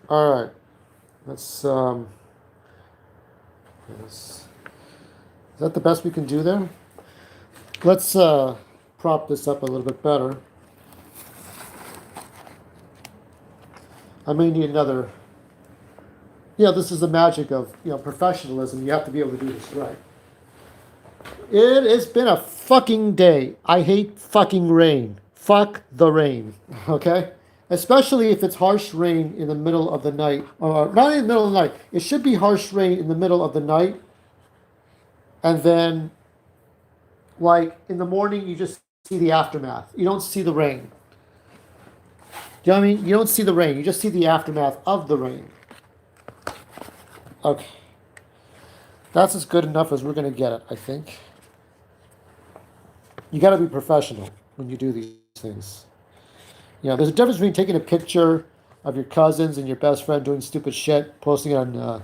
All right. Let's. Is that the best we can do there? Let's prop this up a little bit better. I may need another. This is the magic of professionalism. You have to be able to do this right. It has been a fucking day. I hate fucking rain. Fuck the rain. Okay? Especially if it's harsh rain in the middle of the night. Or not in the middle of the night. It should be harsh rain in the middle of the night. And then, like, in the morning, you just see the aftermath. You don't see the rain. Do you know what I mean? You don't see the rain. You just see the aftermath of the rain. Okay. That's as good enough as we're going to get it, I think. You got to be professional when you do these things. There's a difference between taking a picture of your cousins and your best friend doing stupid shit, posting it on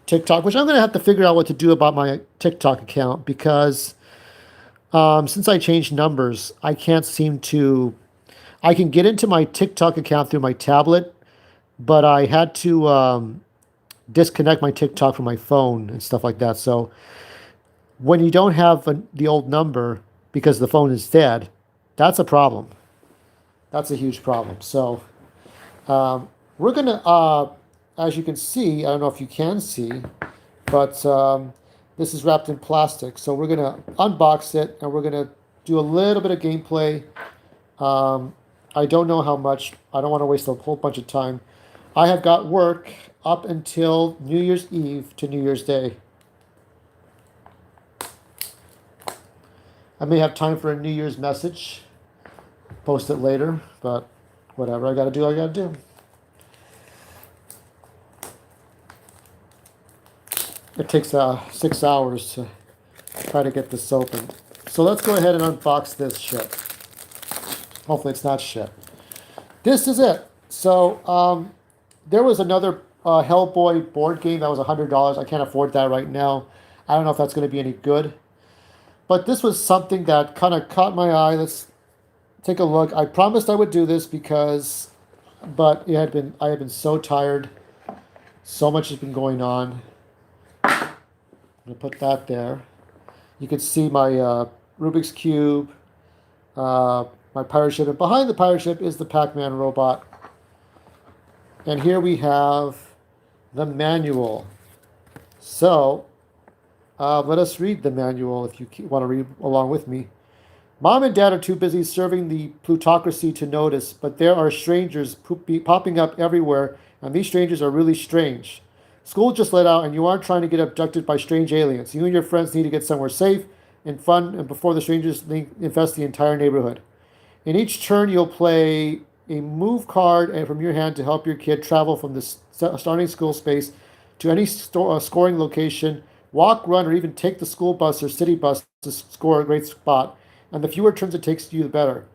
TikTok, which I'm going to have to figure out what to do about my TikTok account because since I changed numbers, I can't seem to... I can get into my TikTok account through my tablet, but I had to disconnect my TikTok from my phone and stuff like that. So when you don't have the old number because the phone is dead, that's a problem. That's a huge problem. So we're going to, as you can see, I don't know if you can see, but this is wrapped in plastic. So we're going to unbox it and we're going to do a little bit of gameplay. I don't know how much. I don't want to waste a whole bunch of time. I have got work up until New Year's Eve to New Year's Day. I may have time for a New Year's message. Post it later, but whatever I got to do, I got to do. It takes 6 hours to try to get this open. So let's go ahead and unbox this shit. Hopefully it's not shit. This is it. So there was another Hellboy board game that was $100. I can't afford that right now. I don't know if that's going to be any good. But this was something that kind of caught my eye. Let's take a look. I promised I would do this but I had been so tired. So much has been going on. I'm going to put that there. You can see my Rubik's Cube, my pirate ship, and behind the pirate ship is the Pac-Man robot. And here we have the manual. So let us read the manual if you want to read along with me. Mom and Dad are too busy serving the plutocracy to notice, but there are strangers popping up everywhere, and these strangers are really strange. School just let out, and you aren't trying to get abducted by strange aliens. You and your friends need to get somewhere safe and fun, and before the strangers infest the entire neighborhood. In each turn, you'll play a move card and from your hand to help your kid travel from the starting school space to any scoring location, walk, run, or even take the school bus or city bus to score a great spot. And the fewer turns it takes you, the better.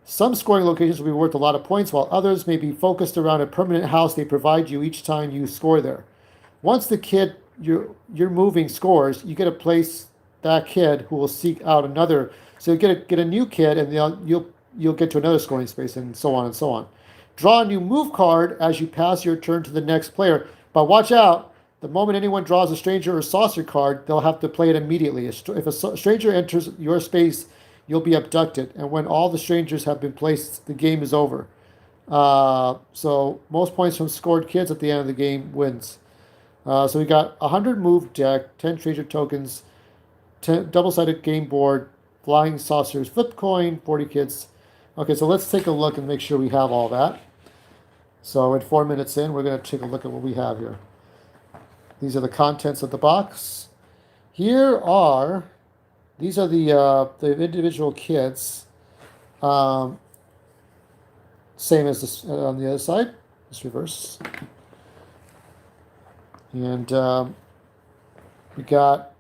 Some scoring locations will be worth a lot of points, while others may be focused around a permanent house they provide you each time you score there. Once the kid you're moving scores, you get to place that kid who will seek out another. So you get a new kid, and you'll get to another scoring space, and so on and so on. Draw a new move card as you pass your turn to the next player, but watch out. The moment anyone draws a stranger or saucer card, they'll have to play it immediately. If a stranger enters your space, you'll be abducted, and when all the strangers have been placed, the game is over. So most points from scored kids at the end of the game wins. So we got 100 move deck, 10 stranger tokens, 10 double-sided game board, flying saucers, flip coin, 40 kids. Okay, so let's take a look and make sure we have all that. So in 4 minutes in, we're going to take a look at what we have here. These are the contents of the box. These are the individual kits. Same as this on the other side. Just reverse. And we got,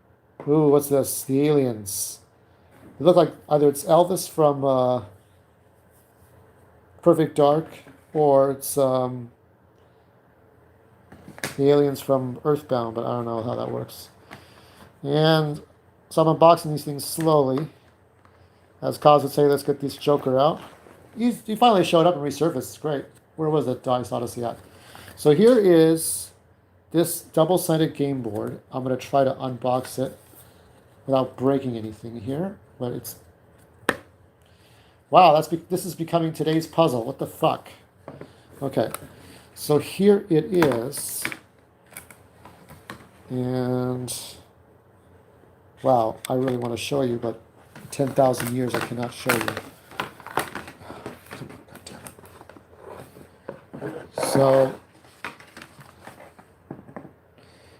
what's this? The aliens. They look like either it's Elvis from Perfect Dark, or it's the aliens from Earthbound, but I don't know how that works. And so I'm unboxing these things slowly. As Kaz would say, let's get this Joker out. You finally showed up and resurfaced. It's great. Where was it, Dice Odyssey at? So here is this double-sided game board. I'm going to try to unbox it without breaking anything here. But it's... Wow, this is becoming today's puzzle. What the fuck? Okay. So here it is. And... Wow, I really want to show you, but 10,000 years I cannot show you. So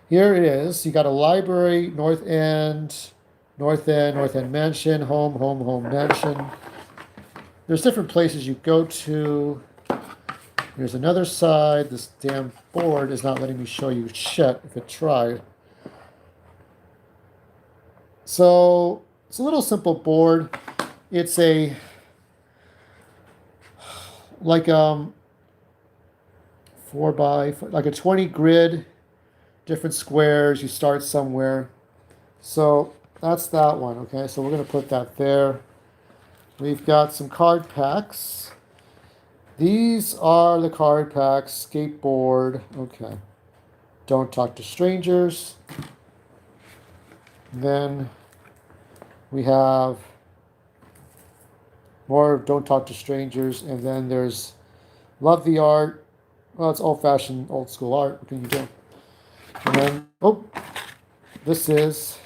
here it is. You got a library, North End, North End Mansion, home, mansion. There's different places you go to. Here's another side. This damn board is not letting me show you shit if it tried. So it's a little simple board. It's a like 4 by like a 20 grid, different squares. You start somewhere. So that's that one. Okay, so we're gonna put that there. We've got some card packs. These are the card packs. Skateboard. Okay. Don't talk to strangers. Then we have more Don't Talk to Strangers, and then there's Love the Art. Well, it's old-fashioned, old-school art. What can you do? And then, oh, this is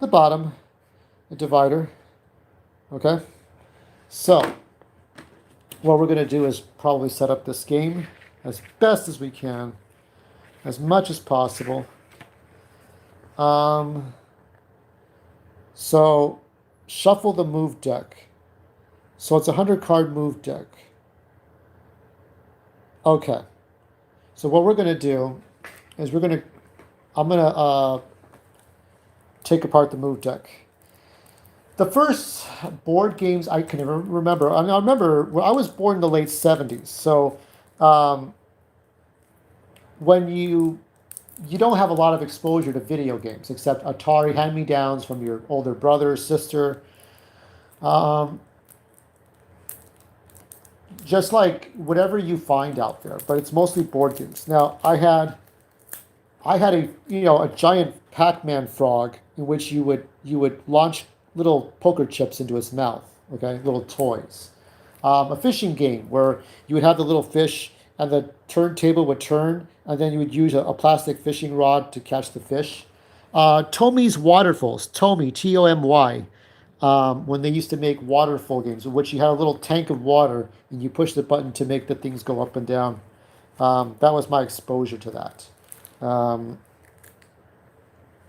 the bottom, the divider. Okay? So, what we're going to do is probably set up this game as best as we can, as much as possible. So, shuffle the move deck. So it's a 100-card move deck. Okay. So what we're going to do is I'm going to take apart the move deck. The first board games I can remember, I remember when I was born in the late 70s. So when you don't have a lot of exposure to video games, except Atari hand-me-downs from your older brother or sister. Just like whatever you find out there, but it's mostly board games. Now, I had a giant Pac-Man frog in which you would launch little poker chips into his mouth, okay, little toys. A fishing game where you would have the little fish and the turntable would turn, and then you would use a plastic fishing rod to catch the fish. Tommy's Waterfalls, Tommy, T-O-M-Y, when they used to make waterfall games, in which you had a little tank of water, and you push the button to make the things go up and down. That was my exposure to that.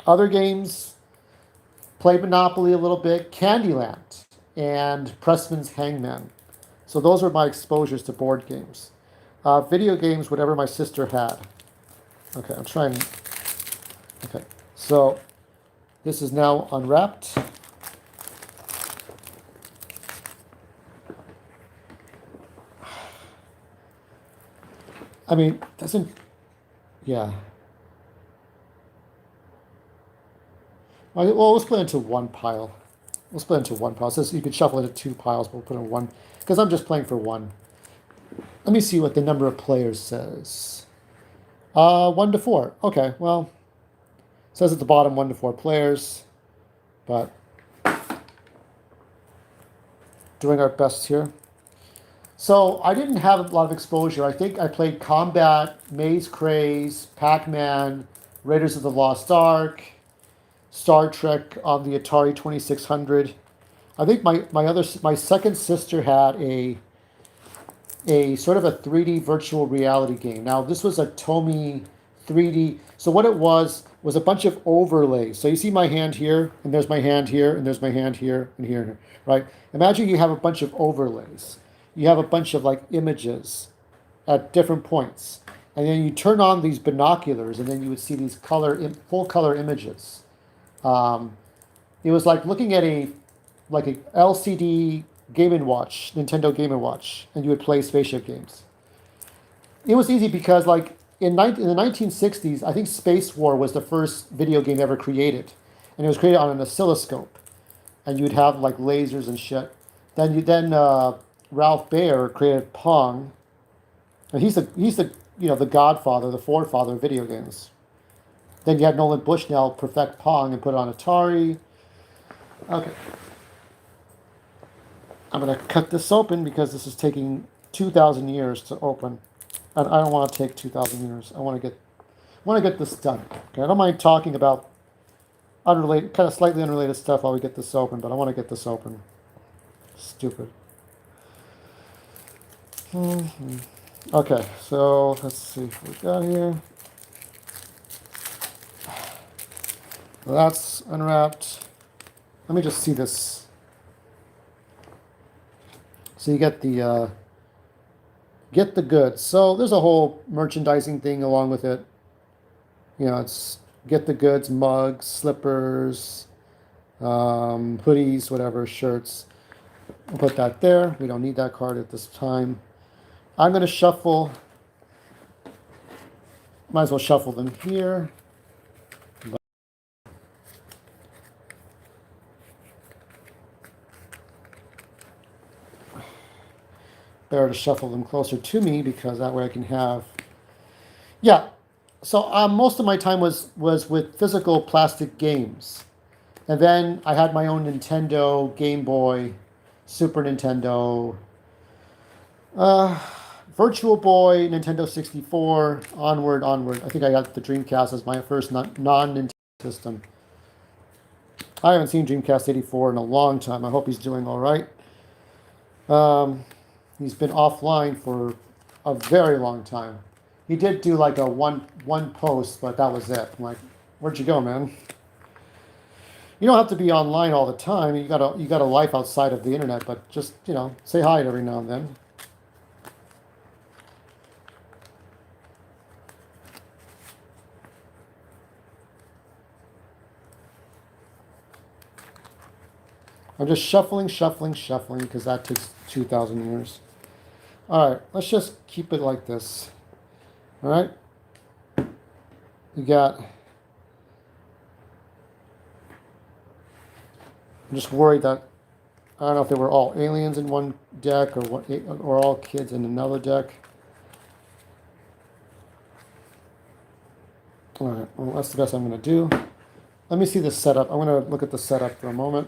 Other games, played Monopoly a little bit, Candyland, and Pressman's Hangman. So those were my exposures to board games. Video games, whatever my sister had. Okay, I'm trying. Okay, so this is now unwrapped. I mean, yeah. Well, let's put it into one pile. Let's put it into one pile. So you can shuffle it into 2 piles, but we'll put it in one, because I'm just playing for one. Let me see what the number of players says. 1 to 4. Okay, well, it says at the bottom 1 to 4 players, but doing our best here. So I didn't have a lot of exposure. I think I played Combat, Maze Craze, Pac-Man, Raiders of the Lost Ark, Star Trek on the Atari 2600. I think my second sister had a sort of a 3D virtual reality game. Now this was a Tomy 3D. So what it was a bunch of overlays. So you see my hand here, and there's my hand here, and there's my hand here, and here, and here, right? Imagine you have a bunch of overlays. You have a bunch of like images at different points, and then you turn on these binoculars, and then you would see these full color images. It was like looking at a LCD Game & Watch, Nintendo Game & Watch, and you would play spaceship games. It was easy because like in the 1960s, I think Space War was the first video game ever created, and it was created on an oscilloscope, and you'd have like lasers and shit. Then Ralph Baer created Pong, and he's the the godfather, the forefather of video games. Then you have Nolan Bushnell perfect Pong and put it on Atari. Okay. I'm going to cut this open because this is taking 2,000 years to open. And I don't want to take 2,000 years. I want to get this done. Okay, I don't mind talking about unrelated, kind of slightly unrelated stuff while we get this open, but I want to get this open. Stupid. Okay, so let's see what we got here. Well, that's unwrapped. Let me just see this. So you get the goods. So there's a whole merchandising thing along with it. It's get the goods, mugs, slippers, hoodies, whatever, shirts. We'll put that there. We don't need that card at this time. I'm going to shuffle. Might as well shuffle them here. Better to shuffle them closer to me because that way I can have. Yeah. So most of my time was with physical plastic games. And then I had my own Nintendo, Game Boy, Super Nintendo, Virtual Boy, Nintendo 64, onward. I think I got the Dreamcast as my first non-Nintendo system. I haven't seen Dreamcast 84 in a long time. I hope he's doing all right. He's been offline for a very long time. He did do like a one post, but that was it. I'm like, where'd you go, man? You don't have to be online all the time. You got a life outside of the internet, but just say hi every now and then. I'm just shuffling because that takes 2,000 years. All right, let's just keep it like this. All right, you got. I'm just worried that I don't know if they were all aliens in one deck or all kids in another deck. All right, well, that's the best I'm going to do. Let me see the setup. I'm going to look at the setup for a moment.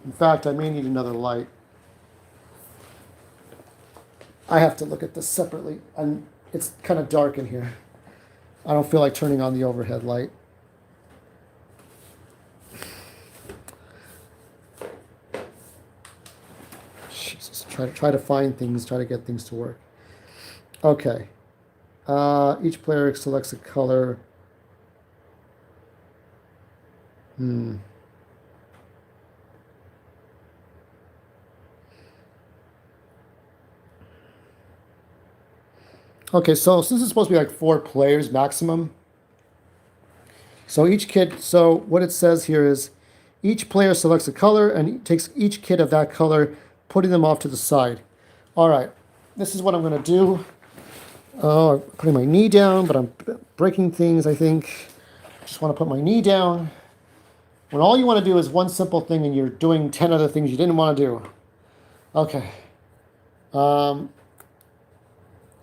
In fact, I may need another light. I have to look at this separately, and it's kind of dark in here. I don't feel like turning on the overhead light. Jesus, try to find things, try to get things to work. Okay. Each player selects a color. Okay, so since it's supposed to be like 4 players maximum, so what it says here is each player selects a color and takes each kid of that color, putting them off to the side. All right, this is what I'm going to do. Oh, I'm putting my knee down, but I'm breaking things, I think. Just want to put my knee down. When all you want to do is one simple thing and you're doing 10 other things you didn't want to do. Okay.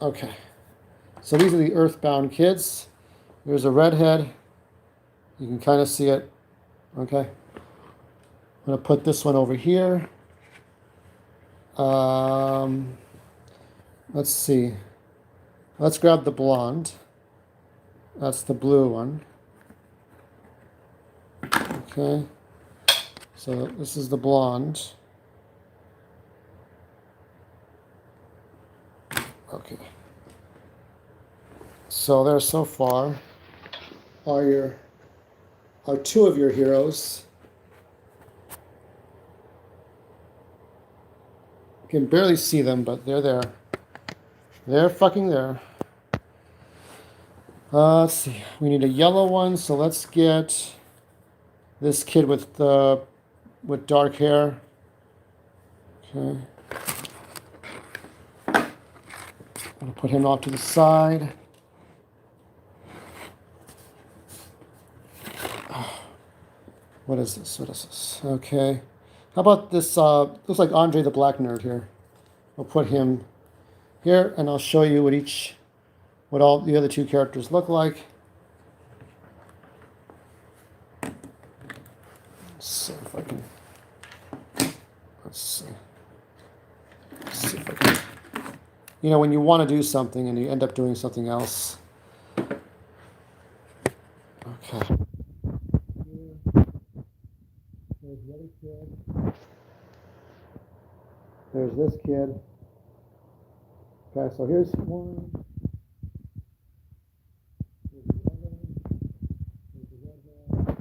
Okay. So these are the Earthbound Kids. There's a redhead. You can kind of see it. Okay. I'm going to put this one over here. Let's see. Let's grab the blonde. That's the blue one. Okay. So this is the blonde. Okay. So there so far are 2 of your heroes. You can barely see them, but they're there. They're fucking there. Let's see. We need a yellow one, so let's get this kid with dark hair. Okay. I'm gonna put him off to the side. What is this? What is this? Okay. How about this? Looks like Andre the Black Nerd here. I'll put him here, and I'll show you what all the other two characters look like. Let's see if I can. Let's see. Let's see if I can. You know, when you want to do something and you end up doing something else. Okay. There's the other kid. There's this kid. Okay, so here's one. There's the other. There's the red one.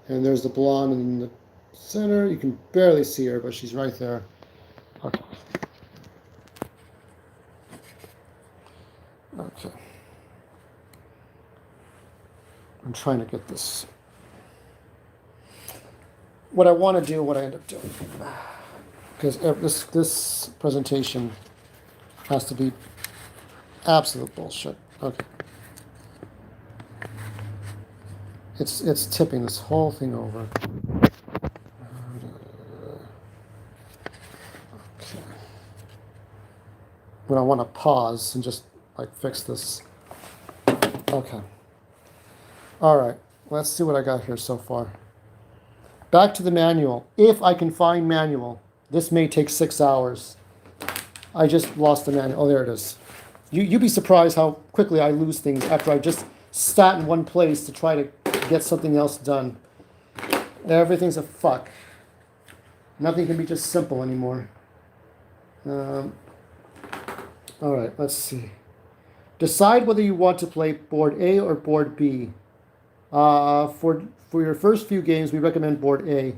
And there's the blonde in the center. You can barely see her, but she's right there. Okay. Okay. I'm trying to get this. What I want to do, what I end up doing, because this presentation has to be absolute bullshit. Okay. It's tipping this whole thing over. Okay. When I want to pause and just like fix this. Okay. All right. Let's see what I got here so far. Back to the manual. If I can find manual, this may take 6 hours. I just lost the manual. Oh, there it is. You'd be surprised how quickly I lose things after I just sat in one place to try to get something else done. Everything's a fuck. Nothing can be just simple anymore. All right, let's see. Decide whether you want to play board A or board B. For your first few games, we recommend board A.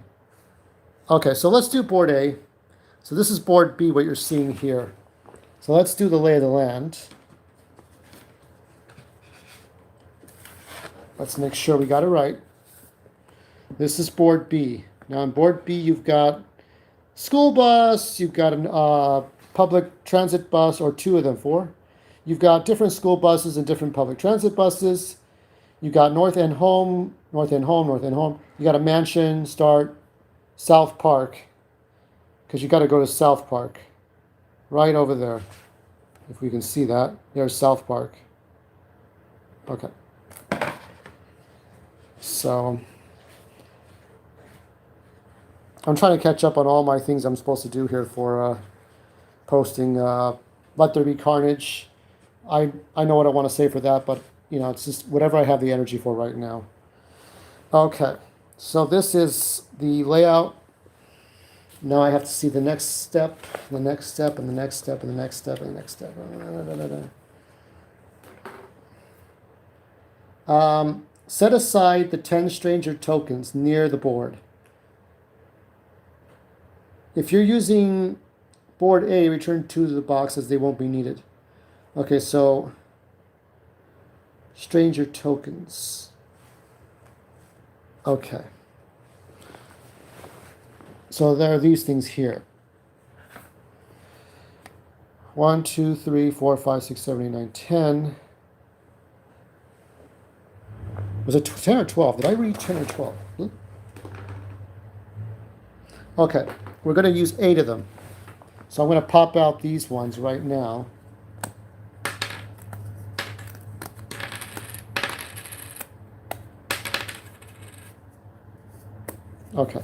Okay, so let's do board A. So this is board B, what you're seeing here. So let's do the lay of the land. Let's make sure we got it right. This is board B. Now on board B, you've got school bus, you've got a public transit bus, or two of them, four. You've got different school buses and different public transit buses. You got North End Home, North End Home, North End Home. You got a mansion, start, South Park, because you got to go to South Park, right over there. If we can see that, there's South Park. Okay. So I'm trying to catch up on all my things I'm supposed to do here for posting. Let There Be Carnage. I know what I want to say for that, but you know, it's just whatever I have the energy for right now. Okay, so this is the layout. Now I have to see the next step, the next step, and the next step, and the next step, and the next step. Set aside the 10 stranger tokens near the board. If you're using board A, return 2 to the box as they won't be needed. Okay, so stranger tokens. Okay. So there are these things here. 1, 2, 3, 4, 5, 6, 7, 8, 9, 10. Was it 10 or 12? Did I read 10 or 12? Okay, we're going to use 8 of them. So I'm going to pop out these ones right now. Okay.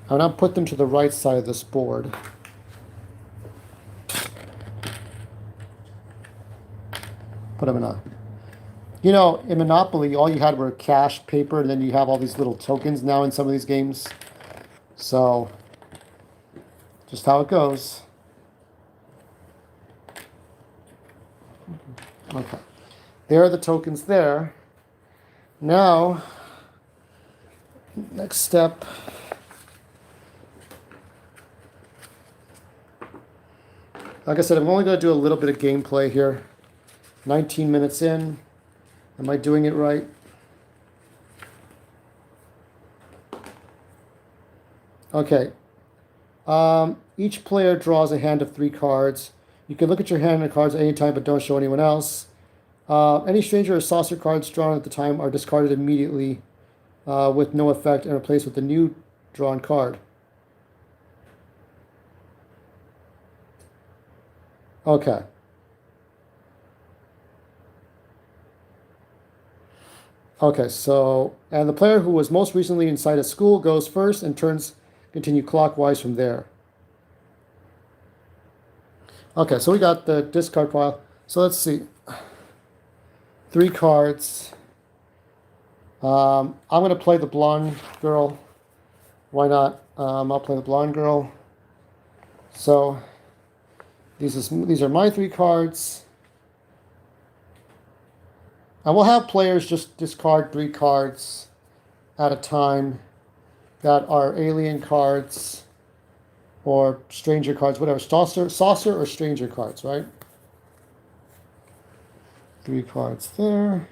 I'll now put them to the right side of this board. Put them in a... You know, in Monopoly, all you had were cash, paper, and then you have all these little tokens now in some of these games. So, just how it goes. Okay. There are the tokens there. Now, next step. Like I said, I'm only going to do a little bit of gameplay here. 19 minutes in. Am I doing it right? Okay. Each player draws a hand of 3 cards. You can look at your hand and cards at any time, but don't show anyone else. Any stranger or saucer cards drawn at the time are discarded immediately. with no effect and replaced with the new drawn card. Okay. Okay, so, and the player who was most recently inside a school goes first and turns continue clockwise from there. Okay, so we got the discard pile. So let's see. 3 cards. I'm going to play the blonde girl. Why not? I'll play the blonde girl. So these are my 3 cards. And we'll have players just discard 3 cards at a time that are alien cards or stranger cards, whatever. Saucer or stranger cards, right? 3 cards there.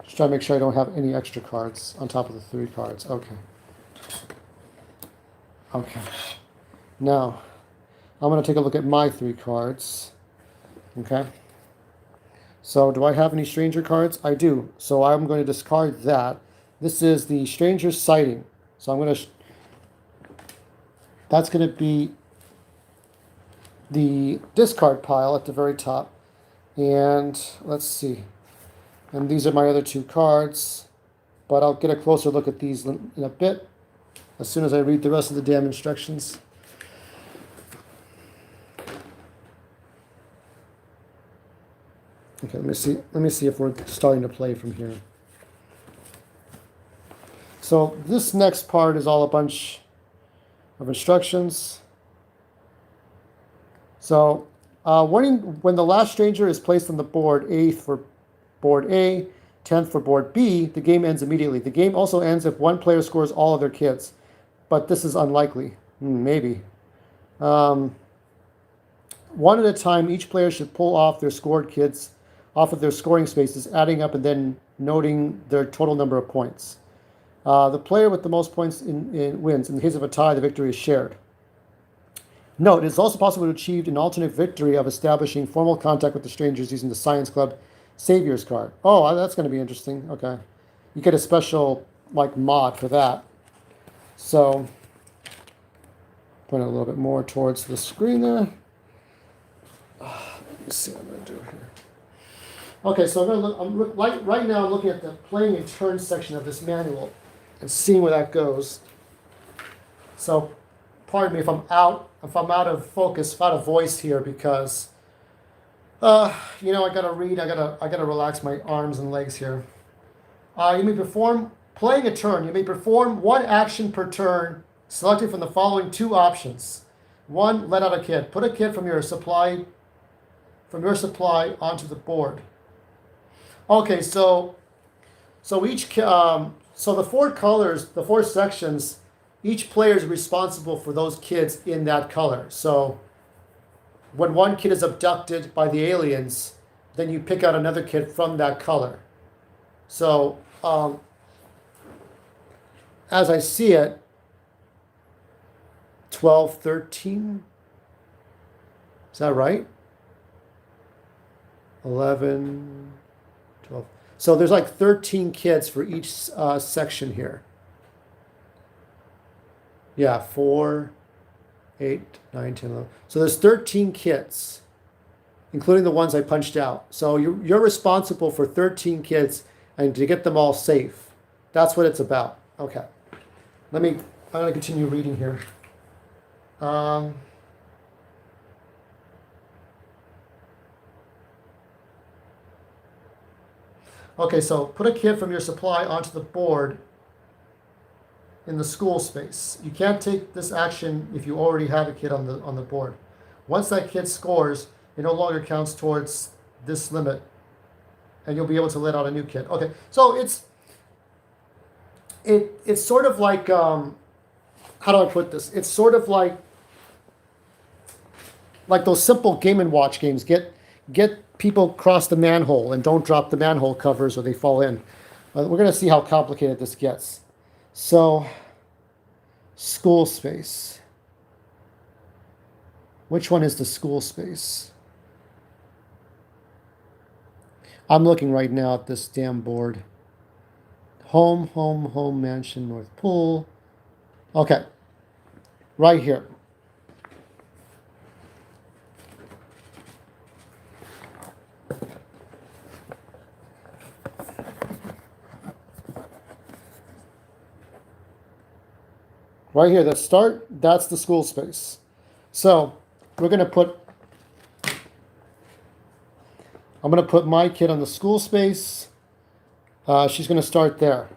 Just try to make sure I don't have any extra cards on top of the 3 cards. Okay. Okay. Now, I'm going to take a look at my 3 cards. Okay. So, do I have any stranger cards? I do. So, I'm going to discard that. This is the Stranger's Sighting. So, I'm going to... That's going to be the discard pile at the very top. And let's see. And these are my other 2 cards. But I'll get a closer look at these in a bit, as soon as I read the rest of the damn instructions. Okay, let me see if we're starting to play from here. So this next part is all a bunch of instructions. So when the last stranger is placed on the board, 8th for board A, 10th for board B, the game ends immediately. The game also ends if one player scores all of their kids, but this is unlikely. Maybe. One at a time, each player should pull off their scored kids off of their scoring spaces, adding up and then noting their total number of points. The player with the most points wins. In the case of a tie, the victory is shared. Note, it is also possible to achieve an alternate victory of establishing formal contact with the strangers using the Science Club Saviors card. Oh, that's going to be interesting. Okay. You get a special, mod for that. So, point it a little bit more towards the screen there. Let me see what I'm going to do here. Okay, so right now I'm looking at the playing in turn section of this manual and seeing where that goes. So, pardon me if I'm out of focus, out of voice here, because I gotta read, I gotta relax my arms and legs here. You may perform playing a turn. You may perform 1 action per turn, selected from the following 2 options. 1, let out a kid. Put a kid from your supply onto the board. Okay, so each so the 4 colors, the 4 sections, each player is responsible for those kids in that color. So when one kid is abducted by the aliens, then you pick out another kid from that color. So as I see it, 12, 13. Is that right? 11, 12. So there's 13 kids for each section here. Yeah, 4, 8, 9, 10, 11. So there's 13 kids, including the ones I punched out. So you're responsible for 13 kids and to get them all safe. That's what it's about. Okay. I'm going to continue reading here. Okay, so put a kid from your supply onto the board in the school space. You can't take this action if you already have a kid on the board. Once that kid scores, it no longer counts towards this limit, and you'll be able to let out a new kid. Okay, so it's sort of like how do I put this? It's sort of like those simple Game & Watch games. Get people across the manhole and don't drop the manhole covers or they fall in. We're going to see how complicated this gets. So, school space. Which one is the school space? I'm looking right now at this damn board. Home, mansion, North Pool. Okay. Right here. Right here, the start, that's the school space. So we're going to I'm going to put my kid on the school space. She's going to start there.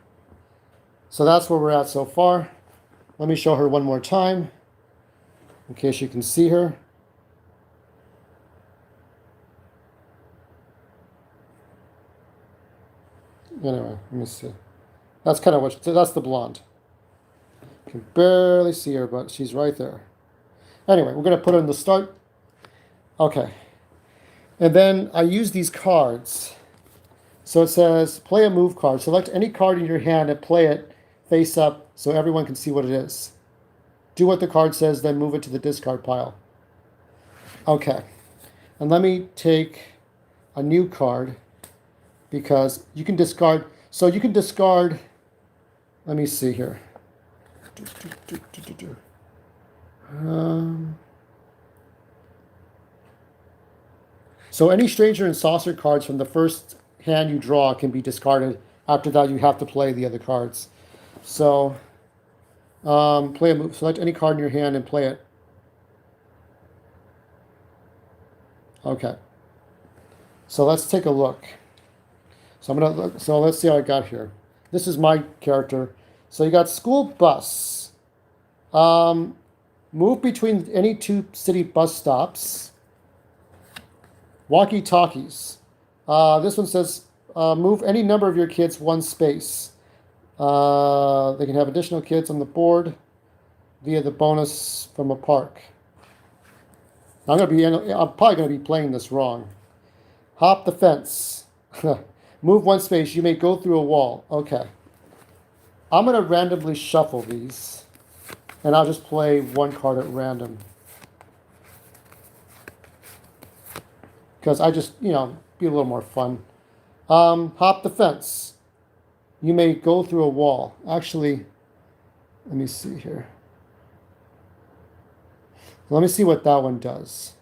So that's where we're at so far. Let me show her one more time in case you can see her. Anyway, let me see. That's kind of that's the blonde. You can barely see her, but she's right there. Anyway, we're going to put her in the start. Okay. And then I use these cards. So it says, play a move card. Select any card in your hand and play it face up so everyone can see what it is. Do what the card says, then move it to the discard pile. Okay. And let me take a new card because you can discard. So you can discard. Let me see here. So any stranger and saucer cards from the first hand you draw can be discarded. After that, you have to play the other cards. So play a move. Select any card in your hand and play it. Okay. So let's take a look. So let's see how I got here. This is my character. So you got school bus. Move between any two city bus stops. Walkie-talkies. This one says, move any number of your kids one space. They can have additional kids on the board via the bonus from a park. I'm probably going to be playing this wrong. Hop the fence. Move one space. You may go through a wall. Okay. I'm going to randomly shuffle these. And I'll just play one card at random. Because I just, be a little more fun. Hop the fence. You may go through a wall. Actually, let me see here. Let me see what that one does.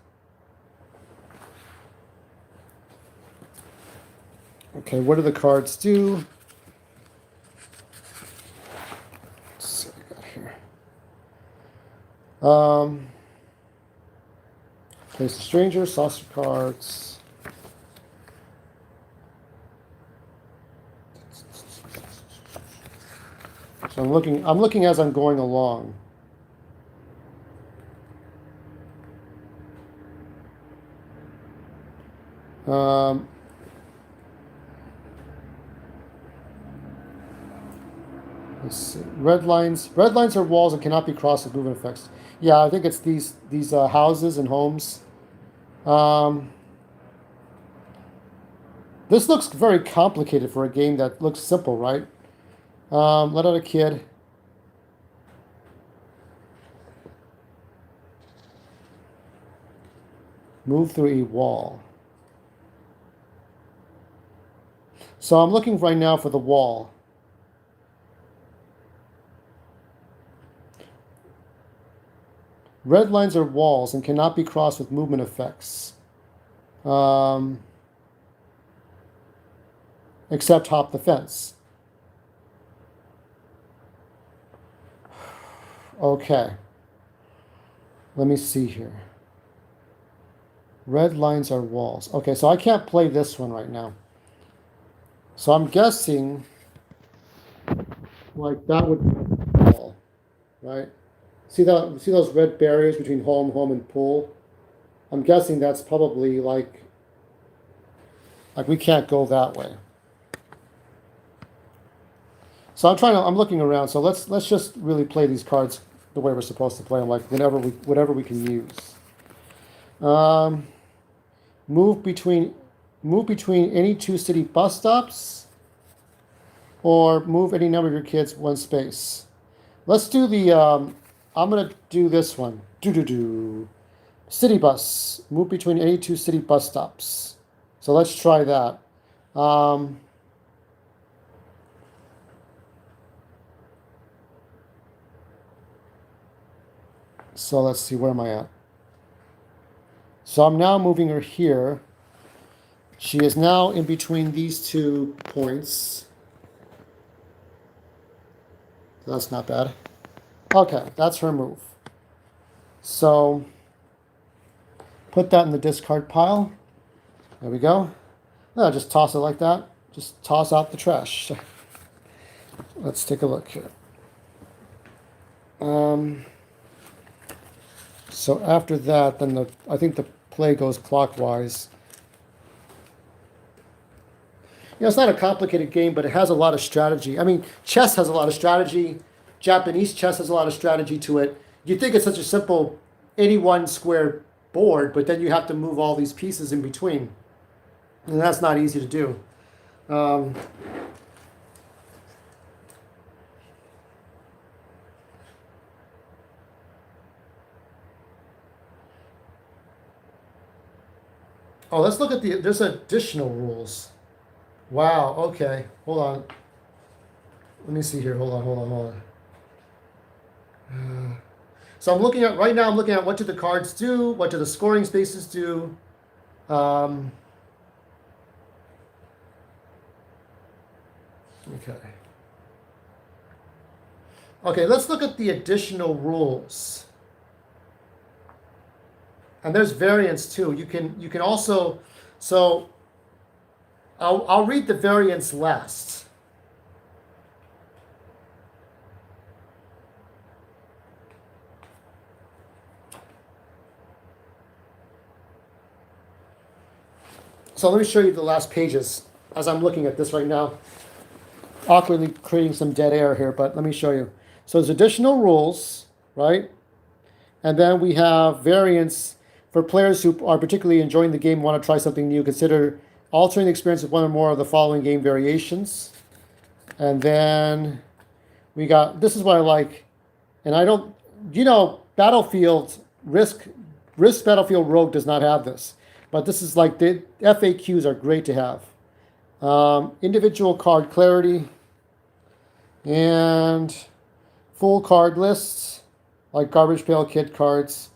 Okay, what do the cards do? Let's see what I got here. Place a stranger, saucer cards. So I'm looking as I'm going along. Let's see. Red lines are walls and cannot be crossed with movement effects. Yeah, I think it's these houses and homes. This looks very complicated for a game that looks simple, right? Let out a kid. Move through a wall. So I'm looking right now for the wall. Red lines are walls and cannot be crossed with movement effects. Except hop the fence. Okay. Let me see here. Red lines are walls. Okay, so I can't play this one right now. So I'm guessing like that would be a wall, right? See those red barriers between home, and pool? I'm guessing that's probably like we can't go that way. So I'm looking around. So let's just really play these cards the way we're supposed to play them, like whatever we can use. Move between any two city bus stops, or move any number of your kids one space. Let's do the. I'm gonna do this one. City bus. Move between any two city bus stops. So let's try that. Um, so let's see, where am I at? So I'm now moving her here. She is now in between these 2 points. That's not bad. Okay, that's her move. So put that in the discard pile. There we go. No, just toss it like that. Just toss out the trash. Let's take a look here. So after that, then I think the play goes clockwise. You know, it's not a complicated game, but it has a lot of strategy. I mean, chess has a lot of strategy. Japanese chess has a lot of strategy to it. You think it's such a simple 81 square board, but then you have to move all these pieces in between. And that's not easy to do. Oh, let's look at there's additional rules. Wow, okay. Hold on. Let me see here. Hold on. So I'm looking at, right now I'm looking at what do the cards do, what do the scoring spaces do. Okay. Okay, let's look at the additional rules. And there's variants too. You can also, so I'll read the variants last. So let me show you the last pages as I'm looking at this right now. Awkwardly creating some dead air here, but let me show you. So there's additional rules, right? And then we have variants for players who are particularly enjoying the game and want to try something new. Consider altering the experience with one or more of the following game variations. And then we got, this is what I like. And I don't, Battlefield, Risk Battlefield Rogue does not have this. But this is like, the FAQs are great to have. Individual card clarity. And full card lists, like Garbage Pail Kid cards.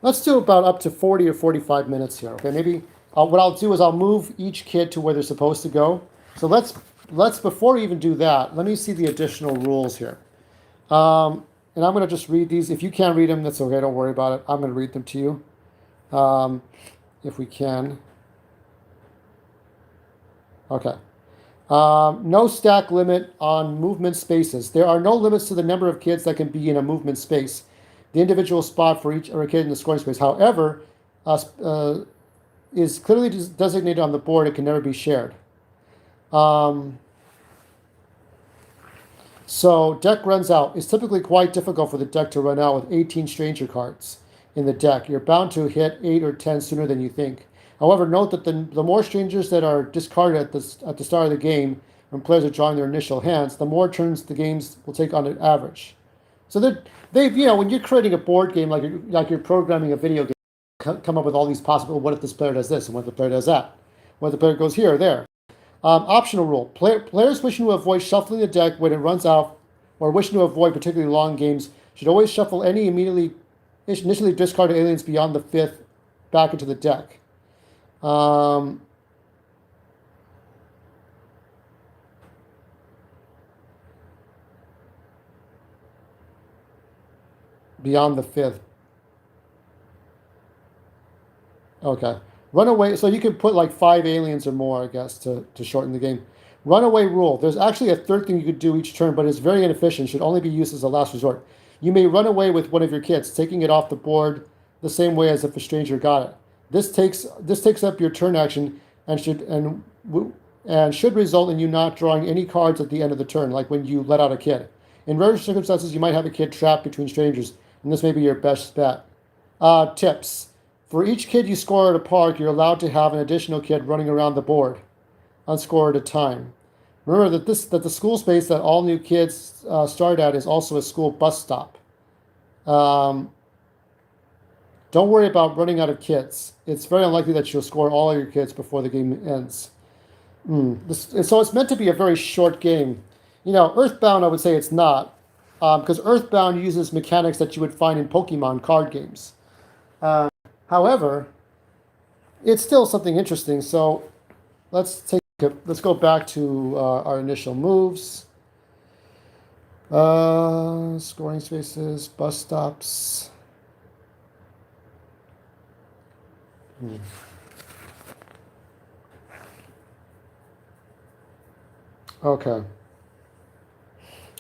Let's do about up to 40 or 45 minutes here. Okay, maybe what I'll do is I'll move each kid to where they're supposed to go. So let's before we even do that, let me see the additional rules here. And I'm going to just read these. If you can't read them, that's okay. Don't worry about it. I'm going to read them to you, if we can. Okay. No stack limit on movement spaces. There are no limits to the number of kids that can be in a movement space. The individual spot for each kid in the scoring space, however, is clearly designated on the board. It can never be shared. So deck runs out. It's typically quite difficult for the deck to run out with 18 stranger cards in the deck. You're bound to hit 8 or 10 sooner than you think. However, note that the more strangers that are discarded at the start of the game when players are drawing their initial hands, the more turns the games will take on an average. So they've when you're creating a board game, like you're programming a video game, come up with all these possible, what if this player does this, and what if the player does that? What if the player goes here or there? Optional rule. Players wishing to avoid shuffling the deck when it runs out, or wishing to avoid particularly long games, should always shuffle any initially discarded aliens beyond the 5th back into the deck. Beyond the 5th. Okay. Runaway, so you can put like 5 aliens or more, I guess, to shorten the game. Runaway rule. There's actually a third thing you could do each turn, but it's very inefficient. Should only be used as a last resort. You may run away with one of your kids, taking it off the board the same way as if a stranger got it. This takes up your turn action and should result in you not drawing any cards at the end of the turn, like when you let out a kid. In rare circumstances, you might have a kid trapped between strangers, and this may be your best bet. Tips. For each kid you score at a park, you're allowed to have an additional kid running around the board, one score at a time. Remember that the school space that all new kids start at is also a school bus stop. Don't Don't worry about running out of kids. It's very unlikely that you'll score all of your kids before the game ends. So it's meant to be a very short game. You know, Earthbound, I would say it's not, because Earthbound uses mechanics that you would find in Pokemon card games. However, it's still something interesting. So let's go back to our initial moves. Scoring spaces, bus stops. Okay.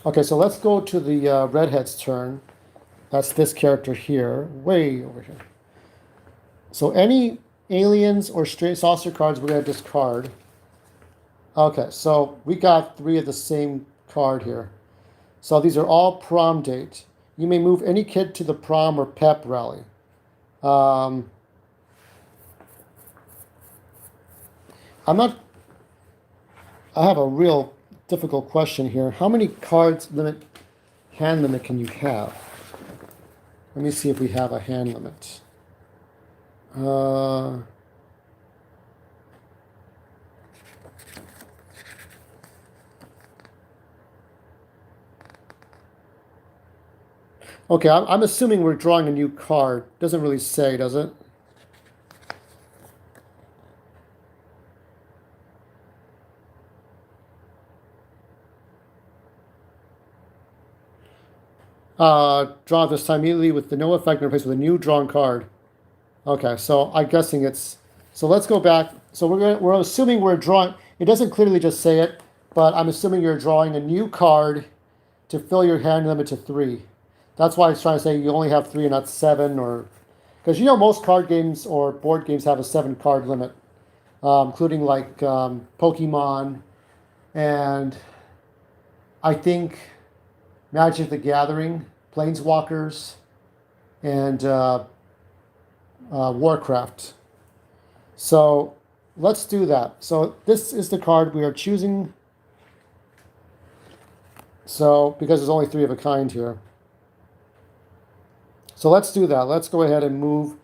Okay, so let's go to the redhead's turn. That's this character here, way over here. So any aliens or straight saucer cards we're going to discard. Okay, so we got 3 of the same card here. So these are all prom date. You may move any kid to the prom or pep rally. I have a real difficult question here. How many cards hand limit can you have? Let me see if we have a hand limit. Okay, I'm assuming we're drawing a new card. Doesn't really say, does it? Draw this time immediately with the no effect and replace with a new drawn card. Okay, so I'm guessing it's... So let's go back. So we're assuming we're drawing... It doesn't clearly just say it, but I'm assuming you're drawing a new card to fill your hand limit to 3. That's why I was trying to say you only have 3 and not 7, or... Because you know most card games or board games have a 7-card limit, including like Pokemon, and I think Magic the Gathering, Planeswalkers, and Warcraft. So let's do that. So this is the card we are choosing. So because there's only 3 of a kind here. So let's do that. Let's go ahead and move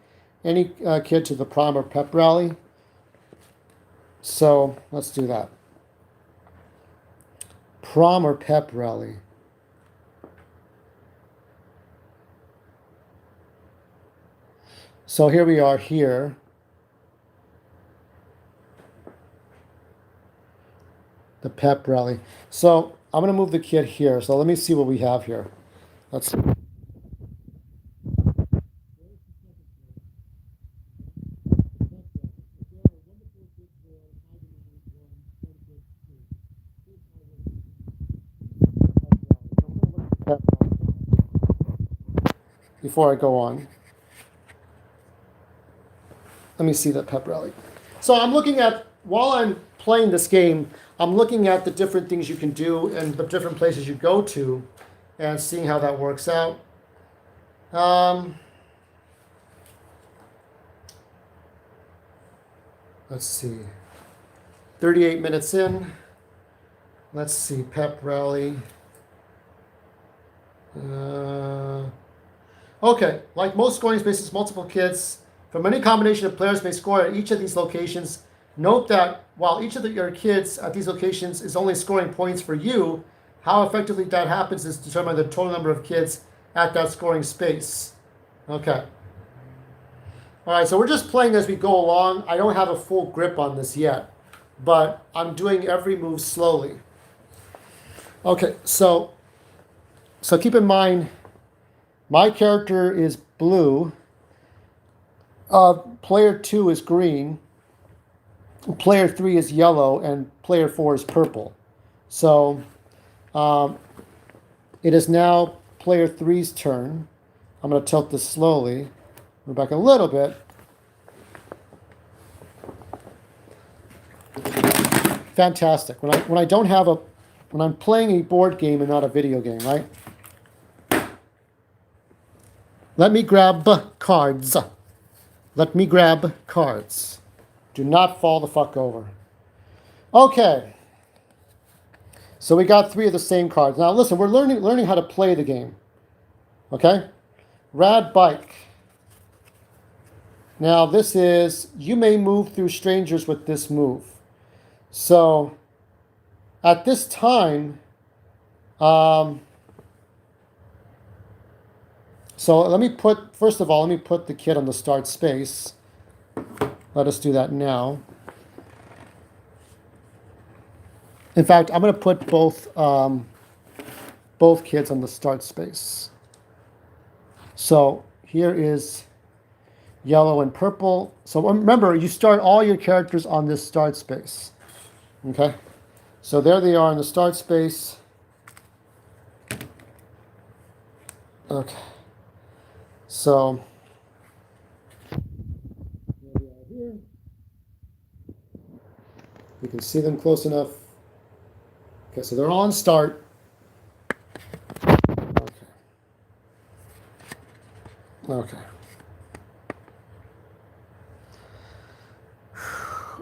any kid to the prom or pep rally. So let's do that. Prom or pep rally. So here we are here. The pep rally. So I'm going to move the kid here. So let me see what we have here. Let's see. Before I go on, let me see that pep rally. So I'm looking at, while I'm playing this game, I'm looking at the different things you can do and the different places you go to and seeing how that works out. Let's see. 38 minutes in. Let's see, pep rally. Okay, like most scoring spaces, multiple kids from any combination of players may score at each of these locations. Note that while each of your kids at these locations is only scoring points for you, how effectively that happens is determined by the total number of kids at that scoring space. Okay. All right, so we're just playing as we go along. I don't have a full grip on this yet, but I'm doing every move slowly. Okay, so keep in mind, my character is blue. Player 2 is green. Player 3 is yellow, and player 4 is purple. So it is now player 3's turn. I'm going to tilt this slowly. Go back a little bit. Fantastic. When I don't have when I'm playing a board game and not a video game, right? Let me grab cards. Let me grab cards. Do not fall the fuck over. Okay. So we got 3 of the same cards. Now listen, we're learning how to play the game. Okay? Rad bike. Now this is, you may move through strangers with this move. So at this time, so let me put, first of all, let me put the kid on the start space. Let us do that now. In fact, I'm going to put both kids on the start space. So here is yellow and purple. So remember, you start all your characters on this start space. Okay? So there they are in the start space. Okay. So there we are here. You can see them close enough. Okay, so they're all on start. Okay. Okay.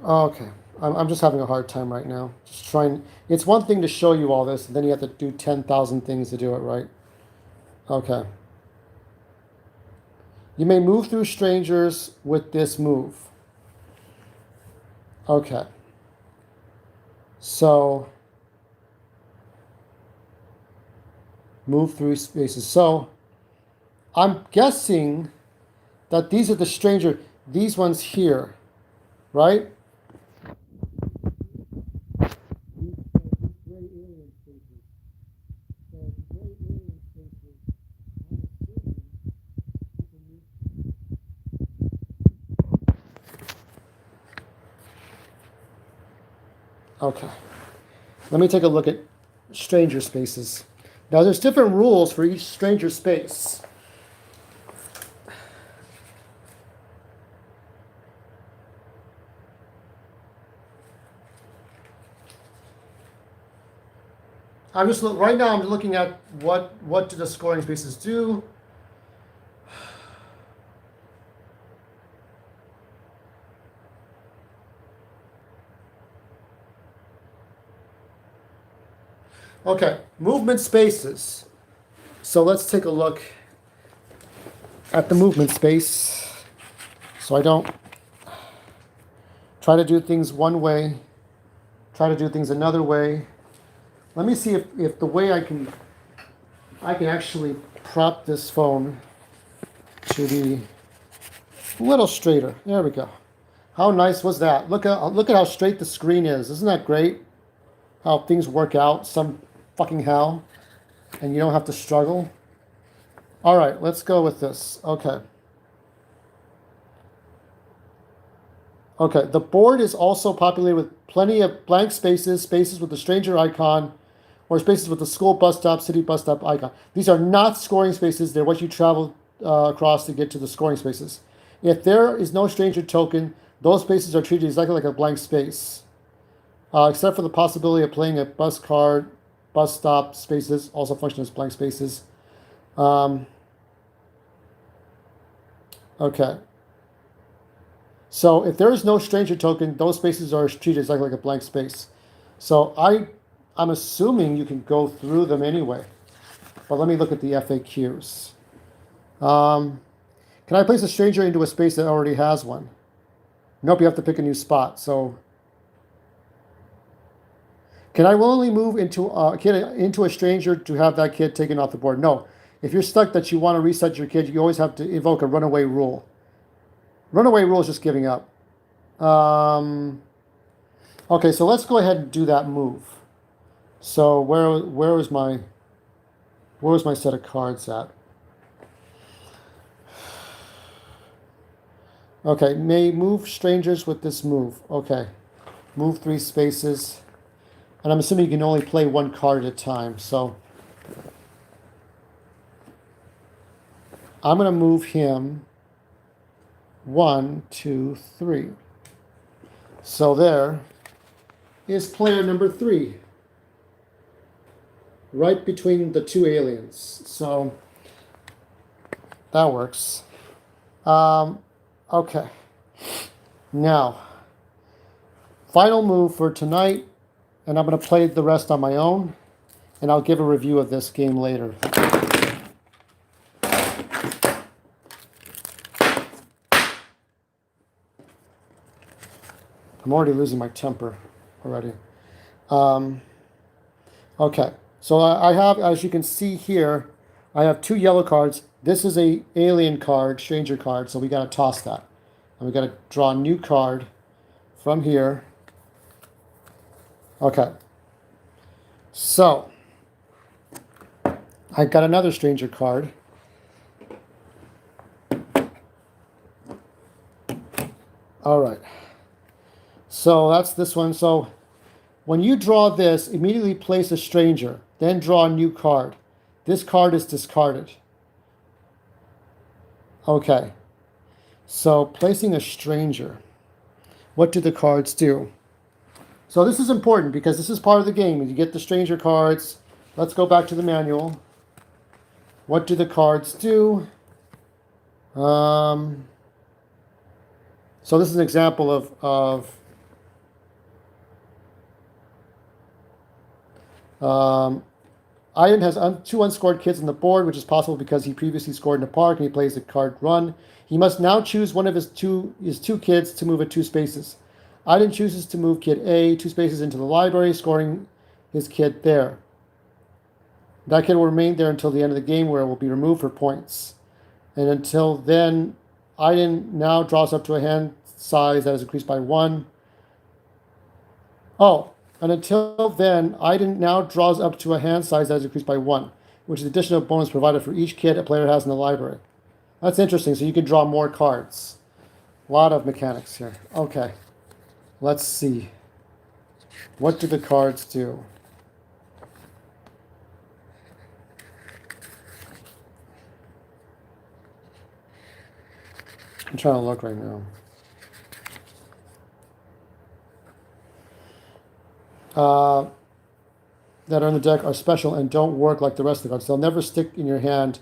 Okay. I'm just having a hard time right now. Just trying. It's one thing to show you all this, and then you have to do 10,000 things to do it right. Okay. You may move through strangers with this move. Okay. So, move through spaces. So, I'm guessing that these are the stranger, these ones here, right? Okay. Let me take a look at stranger spaces. Now, there's different rules for each stranger space. I'm just right now. I'm looking at what do the scoring spaces do. Okay, movement spaces. So let's take a look at the movement space. So I don't try to do things one way, try to do things another way. Let me see if the way I can actually prop this phone to be a little straighter. There we go. How nice was that? Look at how straight the screen is. Isn't that great? How things work out some fucking hell, and you don't have to struggle. All right, let's go with this. Okay. Okay, the board is also populated with plenty of blank spaces, spaces with the stranger icon, or spaces with the school bus stop, city bus stop icon. These are not scoring spaces. They're what you travel across to get to the scoring spaces. If there is no stranger token, those spaces are treated exactly like a blank space, except for the possibility of playing a bus card. Bus stop spaces also function as blank spaces. Okay. So if there is no stranger token, those spaces are treated exactly like a blank space. So I'm assuming you can go through them anyway. But let me look at the FAQs. Can I place a stranger into a space that already has one? Nope, you have to pick a new spot. So can I willingly move into a stranger to have that kid taken off the board? No. If you're stuck that you want to reset your kid, you always have to invoke a runaway rule. Runaway rule is just giving up. Okay, so let's go ahead and do that move. So where was my set of cards at? Okay, may move strangers with this move. Okay, move 3 spaces. And I'm assuming you can only play 1 card at a time. So I'm going to move him 1, 2, 3. So there is player number 3. Right between the 2 aliens. So that works. Okay. Now, final move for tonight. And I'm going to play the rest on my own, and I'll give a review of this game later. I'm already losing my temper already. Okay, so I have, as you can see here, I have 2 yellow cards. This is a alien card, stranger card, so we got to toss that. And we got to draw a new card from here. Okay. So, I got another stranger card. All right. So that's this one. So when you draw this, immediately place a stranger, then draw a new card. This card is discarded. Okay. So placing a stranger. What do the cards do? So this is important because this is part of the game. You get the stranger cards. Let's go back to the manual. What do the cards do? So this is an example of Ian has 2 unscored kids on the board, which is possible because he previously scored in the park and he plays the card run. He must now choose one of his two kids to move at 2 spaces. Iden chooses to move kid A 2 spaces into the library, scoring his kid there. That kid will remain there until the end of the game, where it will be removed for points. And until then, Iden now draws up to a hand size that is increased by 1. Oh, and until then, Iden now draws up to a hand size that is increased by 1, which is additional bonus provided for each kid a player has in the library. That's interesting, so you can draw more cards. A lot of mechanics here. Okay, let's see. What do the cards do? I'm trying to look right now. That are on the deck are special and don't work like the rest of the cards. They'll never stick in your hand.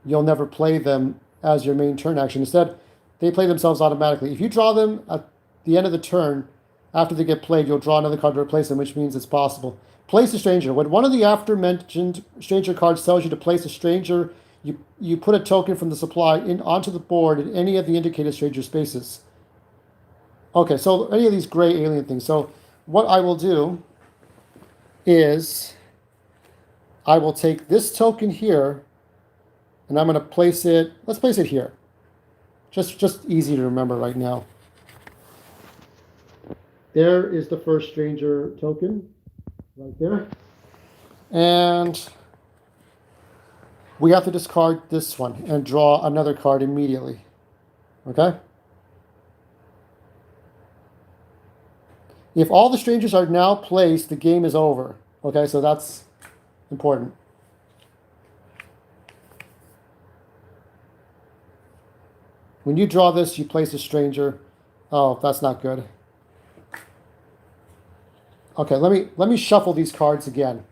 You'll never play them as your main turn action. Instead, they play themselves automatically. If you draw them at the end of the turn, after they get played, you'll draw another card to replace them, which means it's possible. Place a stranger. When one of the after-mentioned stranger cards tells you to place a stranger, you put a token from the supply onto the board in any of the indicated stranger spaces. Okay, so any of these gray alien things. So what I will do is I will take this token here and I'm going to place it, let's place it here. Just easy to remember right now. There is the first stranger token right there. And we have to discard this one and draw another card immediately. Okay? If all the strangers are now placed, the game is over. Okay, so that's important. When you draw this, you place a stranger. Oh, that's not good. Okay, let me shuffle these cards again.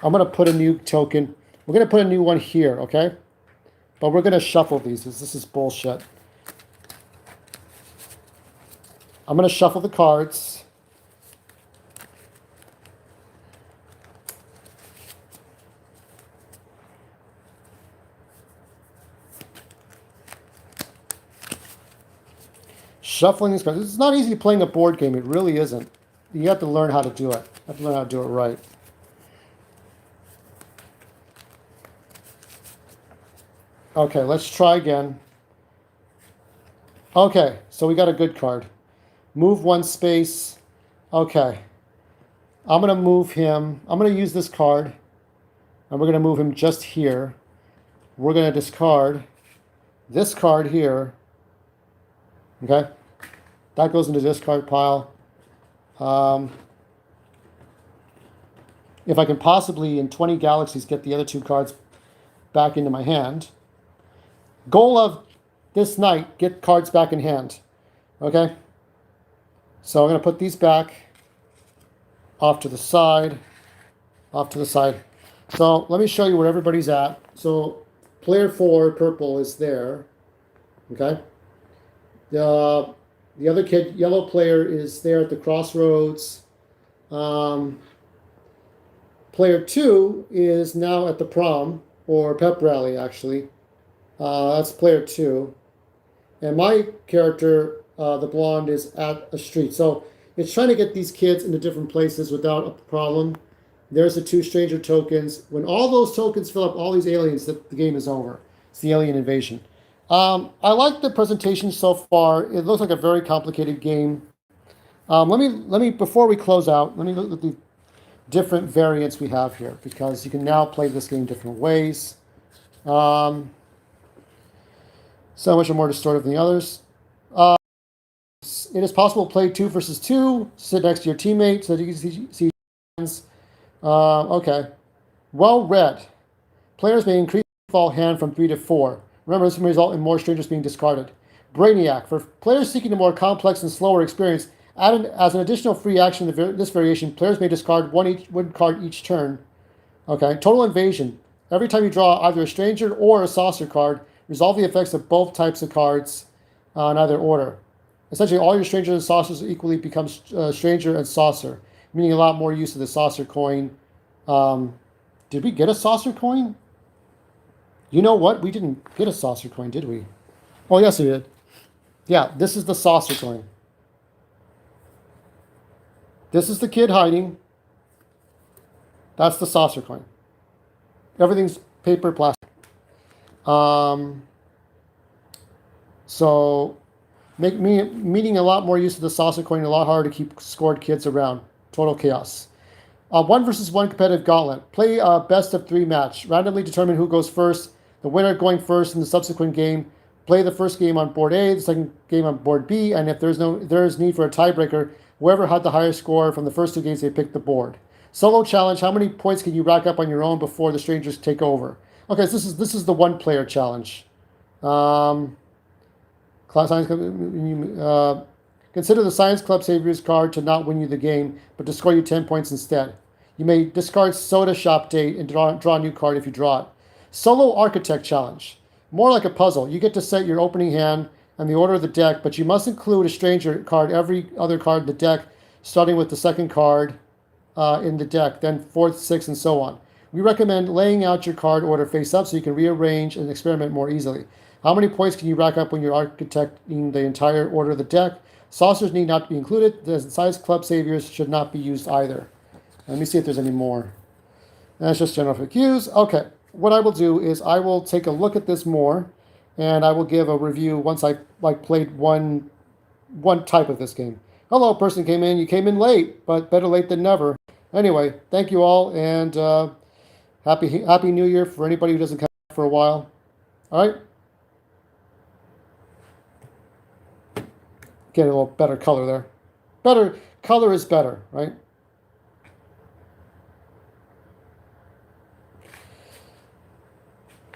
I'm going to put a new token. We're going to put a new one here, okay? But we're going to shuffle these. This is bullshit. I'm going to shuffle the cards. Shuffling these cards. It's not easy playing a board game. It really isn't. You have to learn how to do it. You have to learn how to do it right. Okay, let's try again. Okay, so we got a good card. Move 1 space. Okay. I'm going to move him. I'm going to use this card. And we're going to move him just here. We're going to discard this card here. Okay. That goes into the discard pile. If I can possibly, in 20 galaxies, get the other 2 cards back into my hand. Goal of this night, get cards back in hand. Okay? So I'm going to put these back off to the side. Off to the side. So let me show you where everybody's at. So player 4, purple, is there. Okay? The other kid, yellow player, is there at the crossroads. Player 2 is now at the prom, or pep rally, actually. That's player 2. And my character the blonde is at a street. So it's trying to get these kids into different places without a problem. There's the 2 stranger tokens. When all those tokens fill up all these aliens, the game is over. It's the alien invasion. I like the presentation so far. It looks like a very complicated game. Let me before we close out, let me look at the different variants we have here, because you can now play this game different ways. So much more distorted than the others. It is possible to play 2 versus 2, sit next to your teammate so that you can see hands. Okay. Well read. Players may increase the default hand from 3 to 4. Remember, this may result in more strangers being discarded. Brainiac. For players seeking a more complex and slower experience, as an additional free action in this variation, players may discard one card each turn. Okay. Total Invasion. Every time you draw either a stranger or a saucer card, resolve the effects of both types of cards in either order. Essentially, all your strangers and saucers equally become stranger and saucer, meaning a lot more use of the saucer coin. Did we get a saucer coin? You know what? We didn't get a saucer coin, did we? Oh, yes, we did. Yeah, this is the saucer coin. This is the kid hiding. That's the saucer coin. Everything's paper, plastic. So, meaning a lot more use of the saucer coin, a lot harder to keep scored kids around. Total chaos. 1 versus 1 competitive gauntlet. Play a best of 3 match. Randomly determine who goes first. The winner going first in the subsequent game. Play the first game on board A, the second game on board B, and if there is need for a tiebreaker, whoever had the higher score from the first 2 games, they pick the board. Solo challenge. How many points can you rack up on your own before the strangers take over? Okay, so this is the 1-player challenge. Consider the Science Club Saviors card to not win you the game, but to score you 10 points instead. You may discard Soda Shop Date and draw a new card if you draw it. Solo Architect Challenge. More like a puzzle. You get to set your opening hand and the order of the deck, but you must include a stranger card, every other card in the deck, starting with the second card in the deck, then 4th, 6th, and so on. We recommend laying out your card order face up so you can rearrange and experiment more easily. How many points can you rack up when you're architecting the entire order of the deck? Saucers need not be included. The Science Club Saviors should not be used either. Let me see if there's any more. That's just general FAQs. Okay, what I will do is I will take a look at this more, and I will give a review once I played one type of this game. Hello, person came in. You came in late, but better late than never. Anyway, thank you all, and happy New Year for anybody who doesn't come back for a while. All right. Get a little better color there. Better color is better, right?